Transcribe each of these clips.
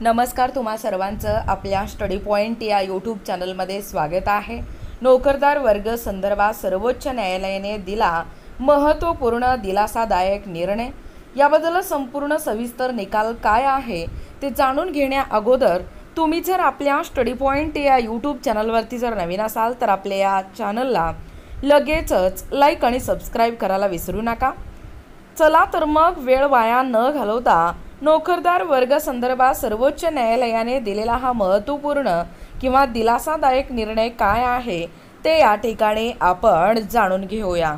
नमस्कार, तुम्हा सर्वांचं आपल्या स्टडी पॉइंट या यूट्यूब चॅनलमध्ये स्वागत आहे। नोकरदार वर्ग संदर्भात सर्वोच्च न्यायालयाने दिला महत्त्वपूर्ण दिलासादायक निर्णय। याबद्दल संपूर्ण सविस्तर निकाल काय आहे ते जाणून घेण्या अगोदर तुम्ही जर आपल्या स्टडी पॉइंट या यूट्यूब चॅनलवरती जर नवीन असाल तर आपल्या या चॅनलला लगेचच लाईक आणि सबस्क्राईब करायला विसरू नका। चला तर मग वेळ वाया न घालवता नोकरदार वर्ग संदर्भात सर्वोच्च न्यायालयाने दिलेला हा महत्त्वपूर्ण किंवा दिलासादायक निर्णय काय आहे ते या ठिकाणी आपण जाणून घेऊया।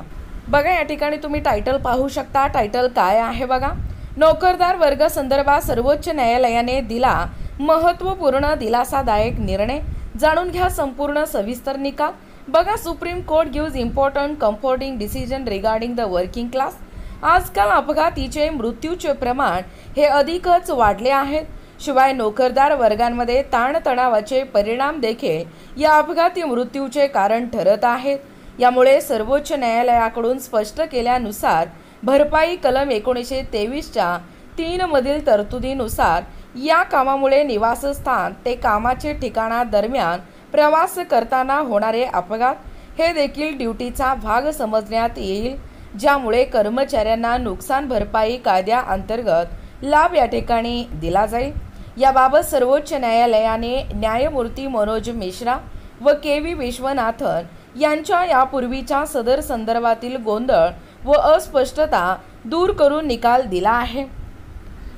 बघा, या ठिकाणी तुम्ही टायटल पाहू शकता। टायटल काय आहे बघा, नोकरदार वर्ग संदर्भात सर्वोच्च न्यायालयाने दिला महत्त्वपूर्ण दिलासादायक निर्णय। जाणून घ्या संपूर्ण सविस्तर निकाल। बघा, supreme court gives important comforting decision regarding the working class. आजकाल अपघातीचे मृत्यूचे प्रमाण हे अधिकच वाढले आहेत। शिवाय नोकरदार वर्गांमध्ये ताणतणावाचे परिणाम देखील या अपघाती मृत्यूचे कारण ठरत आहेत। यामुळे सर्वोच्च न्यायालयाकडून स्पष्ट केल्यानुसार भरपाई कलम 1923च्या 3 मधील तरतुदीनुसार या कामामुळे निवासस्थान ते कामाचे ठिकाणादरम्यान प्रवास करताना होणारे अपघात हे देखील ड्युटीचा भाग समजण्यात येईल, ज्यामुळे कर्मचाऱ्यांना नुकसान भरपाई कायद्याअंतर्गत लाभ या ठिकाणी दिला जाईल। याबाबत सर्वोच्च न्यायालयाने न्यायमूर्ती मनोज मिश्रा व के.व्ही. विश्वनाथन यांच्या यापूर्वीच्या सदर संदर्भातील गोंधळ व अस्पष्टता दूर करून निकाल दिला आहे।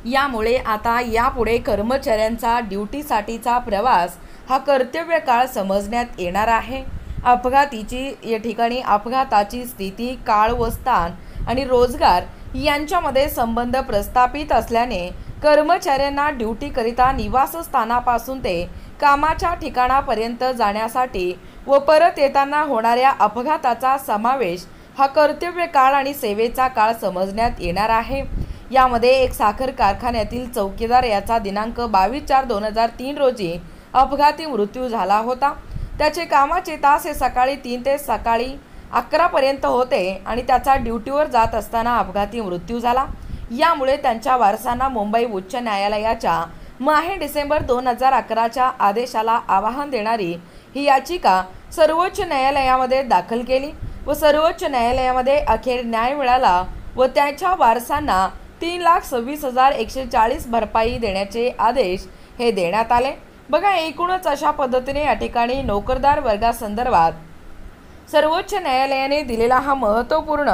यामुळे आता यापुढे कर्मचाऱ्यांचा ड्युटीसाठीचा प्रवास हा कर्तव्य काळ समजण्यात येणार आहे। अपघाताची स्थिती, काळ व स्थान आणि रोजगार यांच्यामध्ये संबंध प्रस्थापित असल्याने कर्मचाऱ्यांना ड्युटीकरिता निवासस्थानापासून ते कामाच्या ठिकाणापर्यंत जाण्यासाठी व परत येताना होणाऱ्या अपघाताचा समावेश हा कर्तव्य काळ आणि सेवेचा काळ समजण्यात येणार आहे। यामध्ये एक साखर कारखान्यातील चौकीदार याचा दिनांक 22/4/2003 रोजी अपघाती मृत्यू झाला होता। त्याचे कामाचे तास हे सकाळी 3 ते सकाळी 11 पर्यंत होते आणि त्याचा ड्युटीवर जात असताना अपघाती मृत्यू झाला। यामुळे त्यांच्या वारसांना मुंबई उच्च न्यायालयाच्या माहे डिसेंबर 2011च्या आदेशाला आव्हान देणारी ही याचिका सर्वोच्च न्यायालयामध्ये दाखल केली व सर्वोच्च न्यायालयामध्ये अखेर न्याय मिळाला व त्यांच्या वारसांना 3,26,140 भरपाई देण्याचे आदेश हे देण्यात आले। बघा, एकूणच अशा पद्धतीने या ठिकाणी नोकरदार वर्गासंदर्भात सर्वोच्च न्यायालयाने दिलेला हा महत्त्वपूर्ण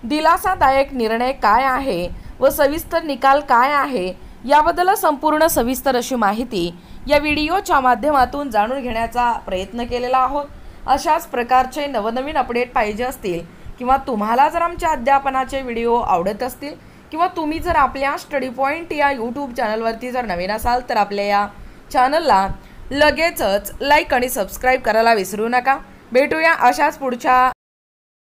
दिलासादायक निर्णय काय आहे व सविस्तर निकाल काय आहे याबद्दल संपूर्ण सविस्तर अशी माहिती या व्हिडिओच्या माध्यमातून जाणून घेण्याचा प्रयत्न केलेला आहोत। अशाच प्रकारचे नवनवीन अपडेट पाहिजे असतील किंवा तुम्हाला जर आमच्या अध्यापनाचे व्हिडिओ आवडत असतील किंवा तुम्ही जर आपल्या स्टडी पॉइंट या यूट्यूब चॅनलवरती जर नवीन असाल तर आपल्या या चॅनलला लगेचच लाईक आणि सबस्क्राईब करायला विसरू नका। भेटूया अशाच पुढच्या